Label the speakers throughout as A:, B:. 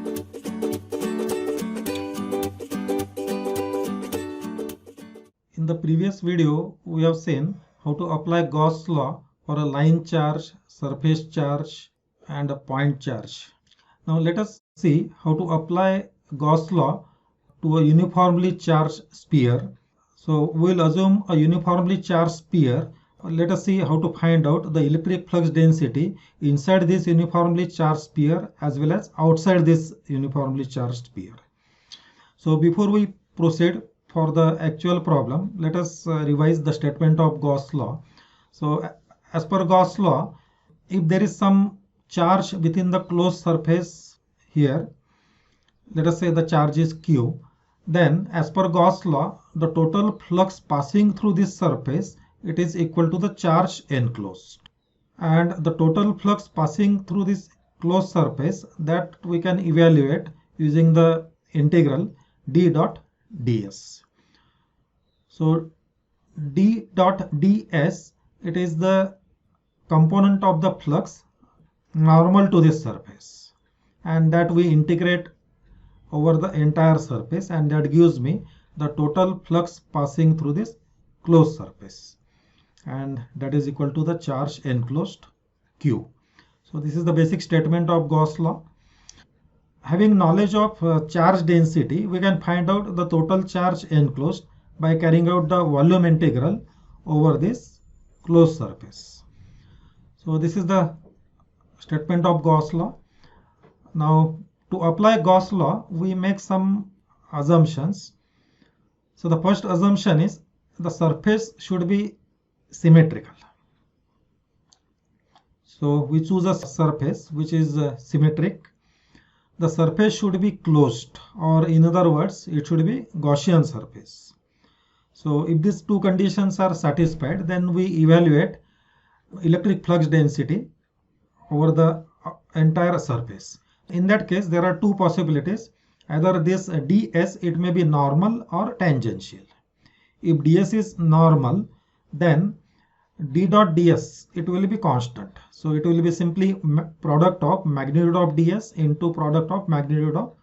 A: In the previous video, we have seen how to apply Gauss law for a line charge, surface charge, and a point charge. Now let us see how to apply Gauss law to a uniformly charged sphere. So we'll assume a uniformly charged sphere. Let us see how to find out the electric flux density inside this uniformly charged sphere as well as outside this uniformly charged sphere. So before we proceed for the actual problem, let us revise the statement of Gauss law. So as per Gauss law, if there is some charge within the closed surface here, let us say the charge is Q, then as per Gauss law, the total flux passing through this surface, it is equal to the charge enclosed. And the total flux passing through this closed surface, that we can evaluate using the integral d dot ds. So d dot ds, it is the component of the flux normal to this surface, and that we integrate over the entire surface, and that gives me the total flux passing through this closed surface, and that is equal to the charge enclosed Q. So this is the basic statement of Gauss law. Having knowledge of charge density, we can find out the total charge enclosed by carrying out the volume integral over this closed surface. So this is the statement of Gauss law. Now to apply Gauss law, we make some assumptions. So the first assumption is the surface should be symmetrical. So we choose a surface which is symmetric. The surface should be closed, or in other words, it should be Gaussian surface. So if these two conditions are satisfied, then we evaluate electric flux density over the entire surface. In that case, there are two possibilities. Either this ds, it may be normal or tangential. If ds is normal, then d dot ds, it will be constant. So it will be simply product of magnitude of ds into product of magnitude of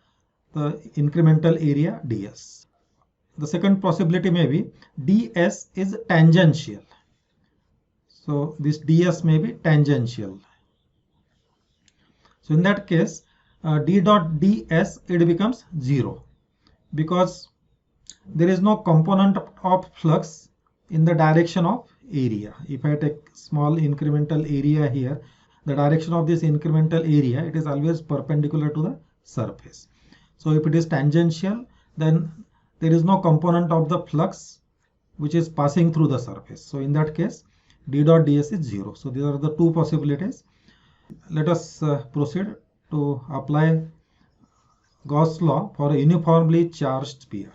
A: the incremental area ds. The second possibility may be ds is tangential. So this ds may be tangential. So in that case, d dot ds, it becomes 0, because there is no component of flux in the direction of area. If I take small incremental area here, the direction of this incremental area, it is always perpendicular to the surface. So if it is tangential, then there is no component of the flux which is passing through the surface. So in that case, d dot ds is 0. So these are the two possibilities. Let us proceed to apply Gauss law for a uniformly charged sphere.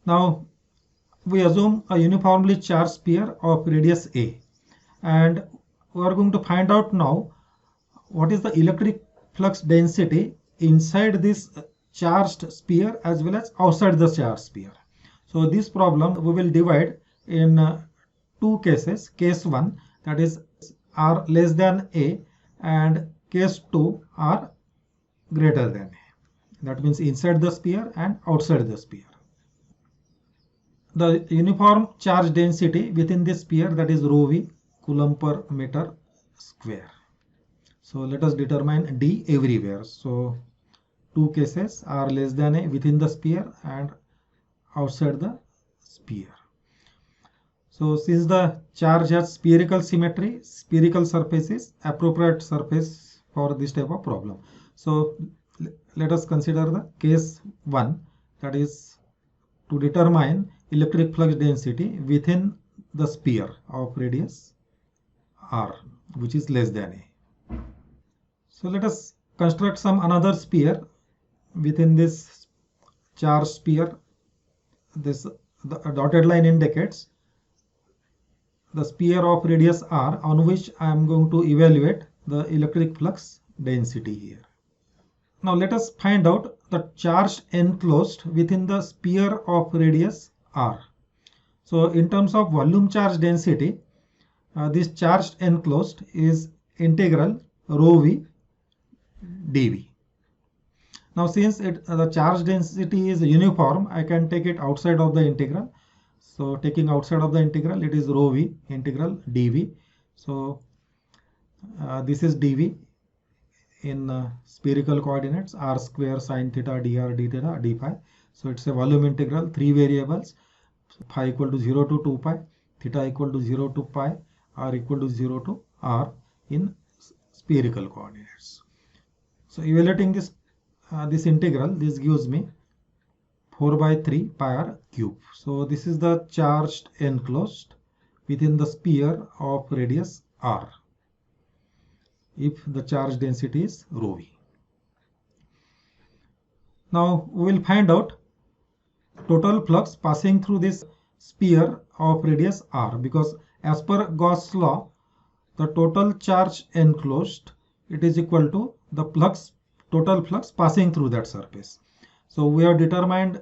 A: Now we assume a uniformly charged sphere of radius a, and we are going to find out now what is the electric flux density inside this charged sphere as well as outside the charged sphere. So this problem we will divide in two cases. Case 1, that is r less than a, and case 2, r greater than a. That means inside the sphere and outside the sphere. The uniform charge density within this sphere, that is rho v, coulomb per meter square. So let us determine d everywhere. So two cases, r less than a within the sphere and outside the sphere. So since the charge has spherical symmetry, spherical surface is appropriate surface for this type of problem. So let us consider the case 1, that is to determine electric flux density within the sphere of radius r, which is less than a. So let us construct some another sphere within this charged sphere. The dotted line indicates the sphere of radius r on which I am going to evaluate the electric flux density here. Now let us find out the charge enclosed within the sphere of radius r. So in terms of volume charge density, this charge enclosed is integral rho v dv. Now since the charge density is uniform, I can take it outside of the integral. So taking outside of the integral, it is rho v integral dv. So this is dv in spherical coordinates, r square sine theta dr d theta d phi. So it's a volume integral, 3 variables, phi equal to 0 to 2 pi, theta equal to 0 to pi, r equal to 0 to r in spherical coordinates. So evaluating this this integral, this gives me 4 by 3 pi r cube. So this is the charged enclosed within the sphere of radius r, if the charge density is rho v. Now we will find out total flux passing through this sphere of radius r, because as per Gauss law, the total charge enclosed, it is equal to the flux, total flux passing through that surface. So we have determined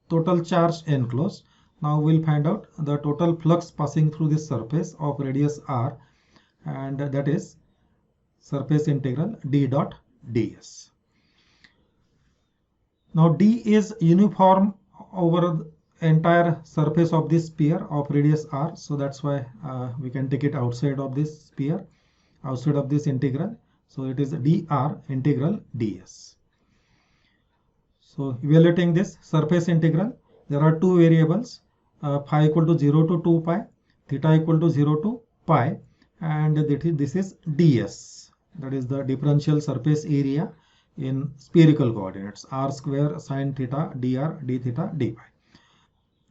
A: total charge enclosed. Now we'll find out the total flux passing through this surface of radius r, and that is surface integral d dot ds. Now d is uniform over the entire surface of this sphere of radius r, so that's why we can take it outside of this sphere, outside of this integral. So it is dr integral ds. So evaluating this surface integral, there are two variables, phi equal to 0 to 2 pi, theta equal to 0 to pi, and this is ds, that is the differential surface area in spherical coordinates, r square sine theta dr d theta d pi.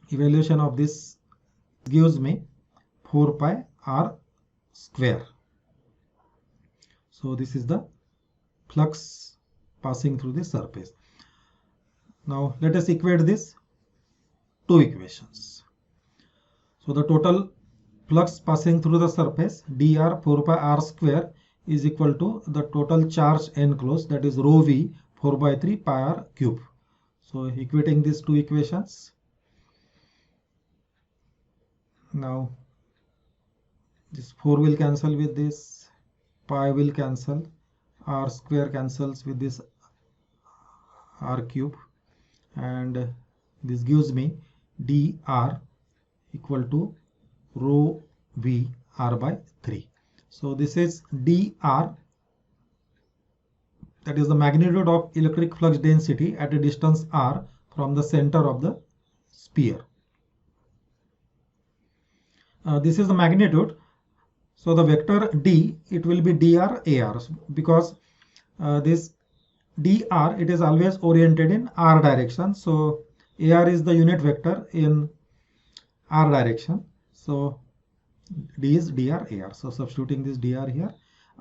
A: Evaluation of this gives me 4 pi r square. So this is the flux passing through the surface. Now let us equate this two equations. So the total flux passing through the surface dr 4 pi r square is equal to the total charge enclosed, that is rho v 4 by 3 pi r cube. So equating these two equations, now this 4 will cancel with this, pi will cancel, r square cancels with this r cube, and this gives me dr equal to rho v r by 3. So this is dr, that is the magnitude of electric flux density at a distance r from the center of the sphere. This is the magnitude. So the vector d, it will be dr ar, because this dr, it is always oriented in r direction. So ar is the unit vector in r direction. So d is dr ar. So substituting this dr here,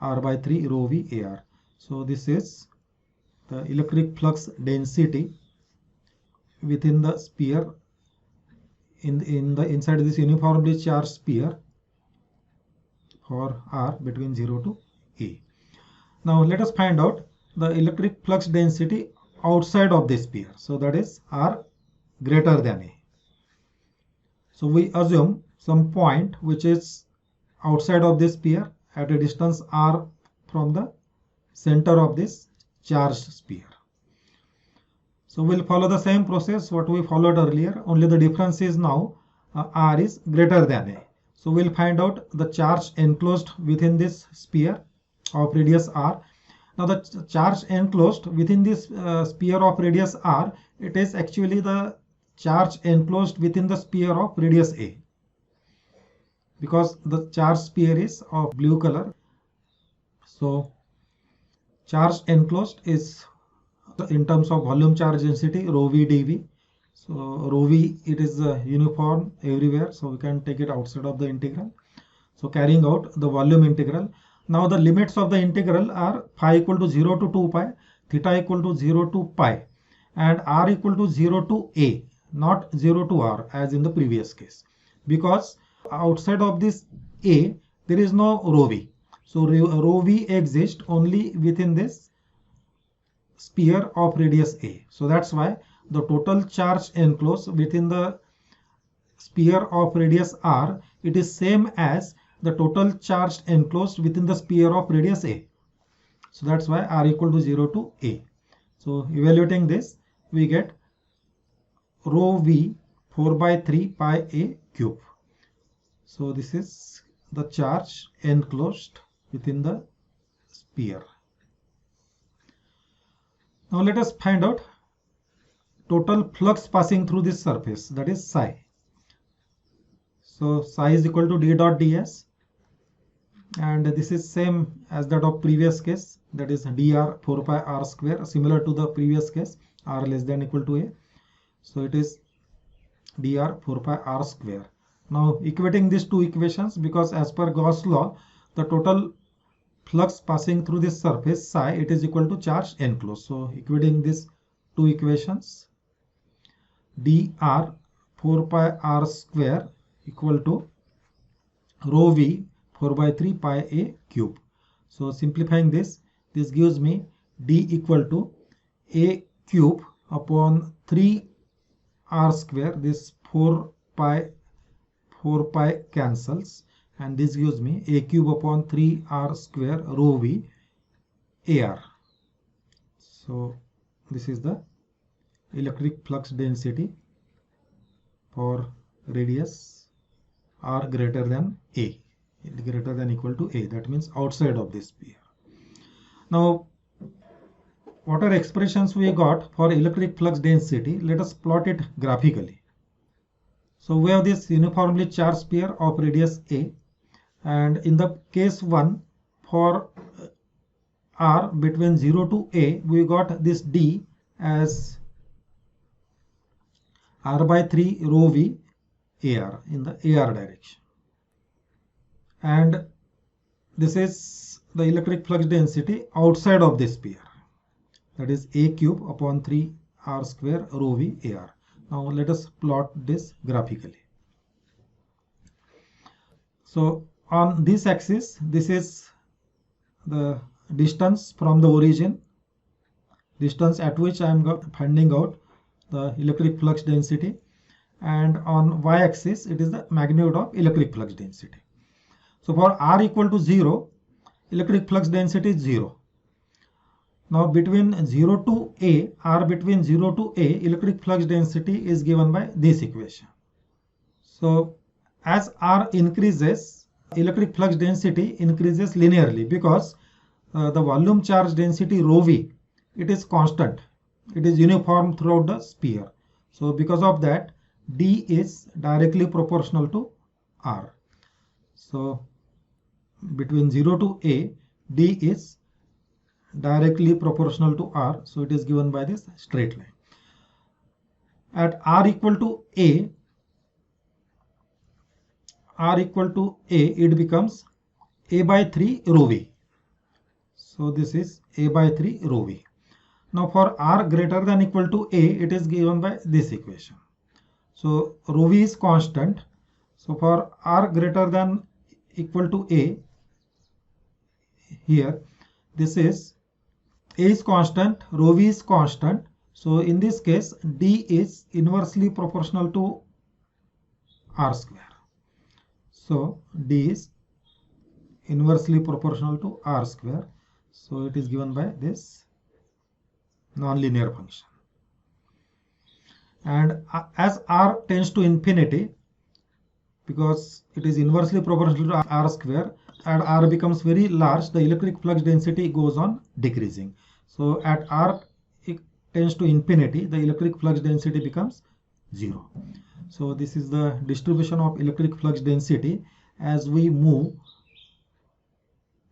A: r by 3 rho v ar. So this is the electric flux density within the sphere, inside this uniformly charged sphere for r between 0 to a. Now let us find out the electric flux density outside of this sphere. So that is r greater than a. So we assume some point which is outside of this sphere at a distance r from the center of this charged sphere. So we'll follow the same process what we followed earlier, only the difference is now r is greater than a. So we'll find out the charge enclosed within this sphere of radius r. Now the charge enclosed within this sphere of radius r, it is actually the charge enclosed within the sphere of radius a, because the charge sphere is of blue color. So charge enclosed is in terms of volume charge density rho v dv. So rho v, it is uniform everywhere, so we can take it outside of the integral. So carrying out the volume integral. Now the limits of the integral are phi equal to 0 to 2 pi, theta equal to 0 to pi, and r equal to 0 to a, not 0 to r as in the previous case, because outside of this a there is no rho v. So rho v exists only within this sphere of radius a. So that's why the total charge enclosed within the sphere of radius r, it is same as the total charge enclosed within the sphere of radius a. So that's why r equal to 0 to a. So evaluating this, we get rho v 4 by 3 pi a cube. So this is the charge enclosed within the sphere. Now let us find out total flux passing through this surface, that is psi. So psi is equal to d dot ds, and this is same as that of previous case, that is dr 4 pi r square, similar to the previous case, r less than equal to a. So it is dr 4 pi r square. Now equating these two equations, because as per Gauss law, the total flux passing through this surface psi, it is equal to charge enclosed. So equating these two equations, dr 4 pi r square equal to rho v 4 by 3 pi a cube. So simplifying this gives me d equal to a cube upon 3 r square. This 4 pi cancels, and this gives me a cube upon 3 r square rho v ar. So this is the electric flux density for radius r greater than a, greater than equal to a, that means outside of this sphere. Now what are expressions we got for electric flux density? Let us plot it graphically. So we have this uniformly charged sphere of radius a, and in the case 1, for r between 0 to a, we got this d as r by 3 rho v ar in the ar direction, and this is the electric flux density outside of this sphere, that is a cube upon 3 r square rho v ar. Now let us plot this graphically. So on this axis, this is the distance from the origin, distance at which I am finding out the electric flux density, and on y-axis it is the magnitude of electric flux density. So for r equal to 0, electric flux density is 0. Now between 0 to a, r between 0 to a, electric flux density is given by this equation. So as r increases, electric flux density increases linearly, because the volume charge density rho v, it is constant, it is uniform throughout the sphere. So because of that, d is directly proportional to r. So between 0 to a, d is directly proportional to r, so it is given by this straight line. At r equal to a, it becomes a by 3 rho v. So this is a by 3 rho v. Now for r greater than equal to a, it is given by this equation. So rho v is constant. So for r greater than equal to a, here this is a is constant, rho v is constant. So in this case, d is inversely proportional to r square. So d is inversely proportional to r square. So it is given by this nonlinear function. And as r tends to infinity, because it is inversely proportional to r square, and r becomes very large, the electric flux density goes on decreasing. So at r it tends to infinity, the electric flux density becomes 0. So this is the distribution of electric flux density as we move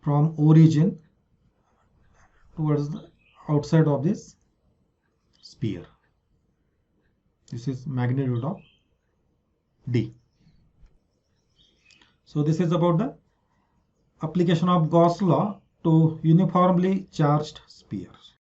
A: from origin towards the outside of this sphere. This is magnitude of d. So this is about the application of Gauss law to uniformly charged spheres.